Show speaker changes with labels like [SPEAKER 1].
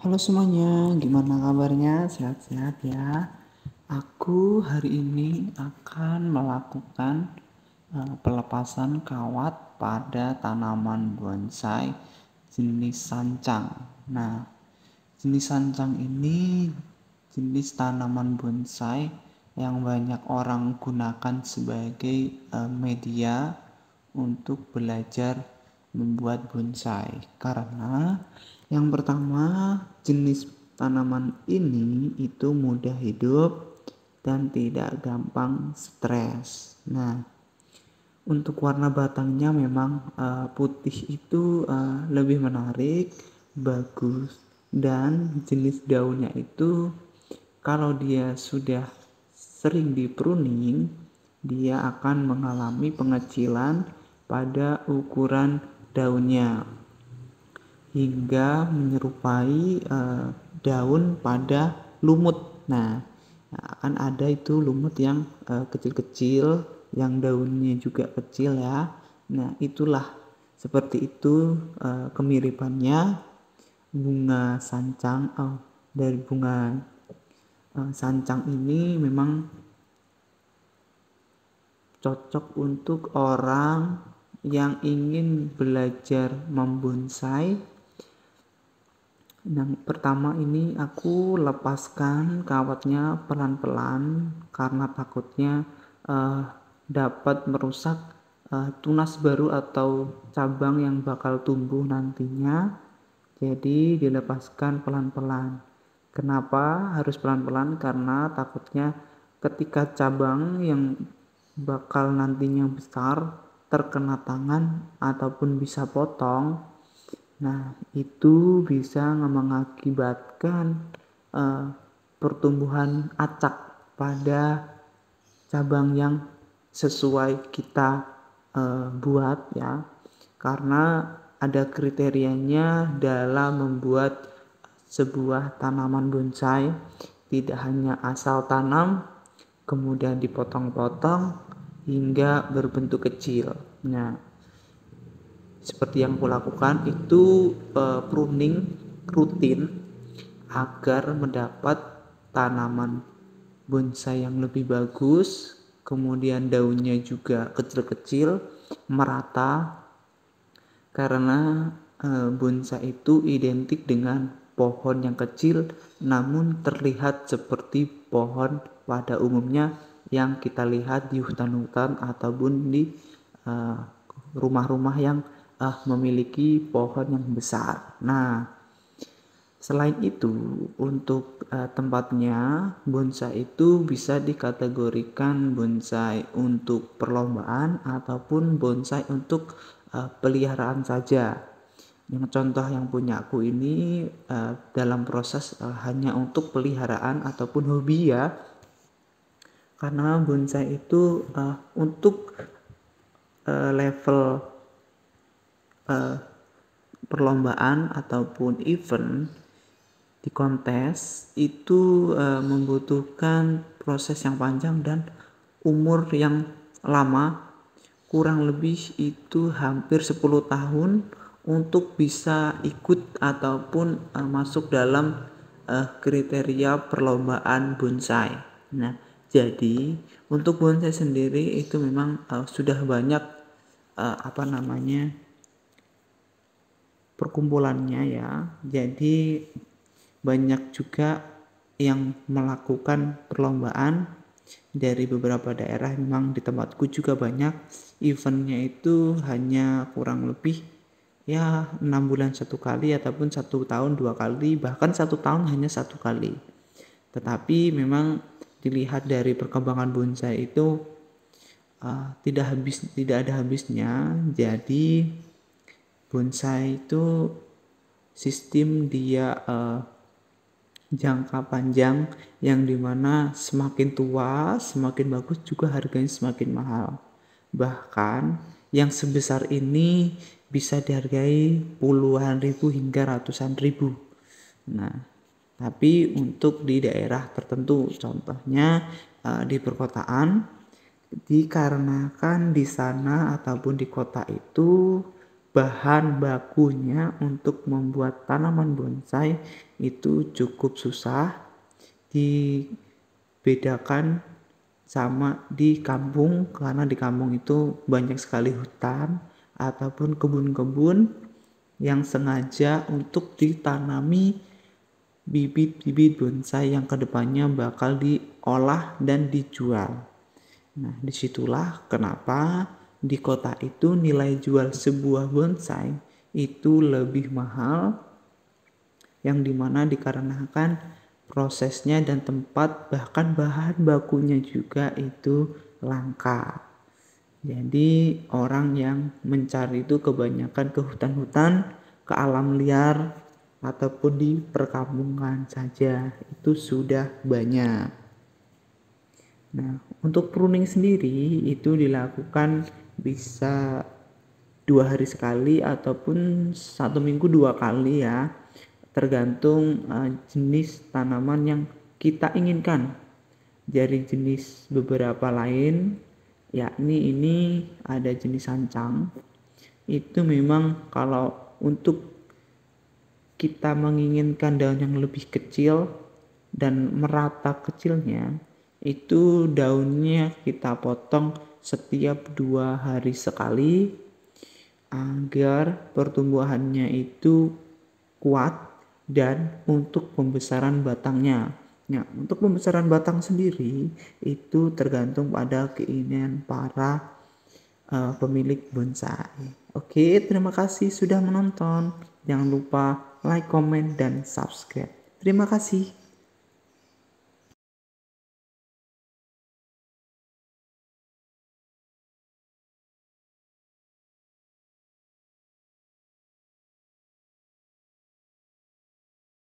[SPEAKER 1] Halo semuanya, gimana kabarnya? Sehat-sehat ya? Aku hari ini akan melakukan pelepasan kawat pada tanaman bonsai jenis sancang. Nah, jenis sancang ini jenis tanaman bonsai yang banyak orang gunakan sebagai media untuk belajar membuat bonsai. Karena yang pertama, jenis tanaman ini itu mudah hidup dan tidak gampang stres. Nah, untuk warna batangnya memang putih itu lebih menarik, bagus, dan jenis daunnya itu kalau dia sudah sering di pruning, dia akan mengalami pengecilan pada ukuran daunnya hingga menyerupai daun pada lumut. Nah, akan ada itu lumut yang kecil-kecil, yang daunnya juga kecil ya. Nah, itulah seperti itu kemiripannya bunga sancang. Dari bunga sancang ini memang cocok untuk orang yang ingin belajar membonsai. Yang pertama ini aku lepaskan kawatnya pelan-pelan karena takutnya dapat merusak tunas baru atau cabang yang bakal tumbuh nantinya. Jadi dilepaskan pelan-pelan. Kenapa harus pelan-pelan? Karena takutnya ketika cabang yang bakal nantinya besar terkena tangan ataupun bisa potong. Nah, itu bisa mengakibatkan pertumbuhan acak pada cabang yang sesuai kita buat ya. Karena ada kriterianya dalam membuat sebuah tanaman bonsai, tidak hanya asal tanam kemudian dipotong-potong hingga berbentuk kecil. Nah, seperti yang aku lakukan itu pruning rutin agar mendapat tanaman bonsai yang lebih bagus, kemudian daunnya juga kecil-kecil, merata, karena bonsai itu identik dengan pohon yang kecil namun terlihat seperti pohon pada umumnya yang kita lihat di hutan-hutan ataupun di rumah-rumah yang memiliki pohon yang besar. Nah, selain itu untuk tempatnya bonsai itu bisa dikategorikan bonsai untuk perlombaan ataupun bonsai untuk peliharaan saja. Yang contoh yang punya aku ini dalam proses hanya untuk peliharaan ataupun hobi ya. Karena bonsai itu untuk level perlombaan ataupun event di kontes itu membutuhkan proses yang panjang dan umur yang lama, kurang lebih itu hampir 10 tahun untuk bisa ikut ataupun masuk dalam kriteria perlombaan bonsai. Nah, jadi untuk bonsai sendiri itu memang sudah banyak perkumpulannya ya. Jadi banyak juga yang melakukan perlombaan dari beberapa daerah. Memang di tempatku juga banyak, eventnya itu hanya kurang lebih ya 6 bulan satu kali ataupun 1 tahun 2 kali, bahkan 1 tahun hanya 1 kali. Tetapi memang dilihat dari perkembangan bonsai itu tidak ada habisnya. Jadi bonsai itu sistem dia jangka panjang yang dimana semakin tua semakin bagus juga harganya semakin mahal. Bahkan yang sebesar ini bisa dihargai puluhan ribu hingga ratusan ribu. Nah, tapi untuk di daerah tertentu, contohnya di perkotaan, dikarenakan di sana ataupun di kota itu bahan bakunya untuk membuat tanaman bonsai itu cukup susah, dibedakan sama di kampung, karena di kampung itu banyak sekali hutan ataupun kebun-kebun yang sengaja untuk ditanami bibit-bibit bonsai yang kedepannya bakal diolah dan dijual. Nah, disitulah kenapa di kota itu nilai jual sebuah bonsai itu lebih mahal, yang dimana dikarenakan prosesnya dan tempat bahkan bahan bakunya juga itu langka. Jadi orang yang mencari itu kebanyakan ke hutan-hutan, ke alam liar, ataupun di perkampungan saja itu sudah banyak. Nah, untuk pruning sendiri itu dilakukan bisa 2 hari sekali ataupun 1 minggu 2 kali ya, tergantung jenis tanaman yang kita inginkan. Dari jenis beberapa lain, yakni ini ada jenis sancang, itu memang kalau untuk kita menginginkan daun yang lebih kecil dan merata kecilnya, itu daunnya kita potong setiap 2 hari sekali agar pertumbuhannya itu kuat dan untuk pembesaran batangnya. Nah, untuk pembesaran batang sendiri itu tergantung pada keinginan para pemilik bonsai. Oke, terima kasih sudah menonton. Jangan lupa like, comment, dan subscribe. Terima kasih.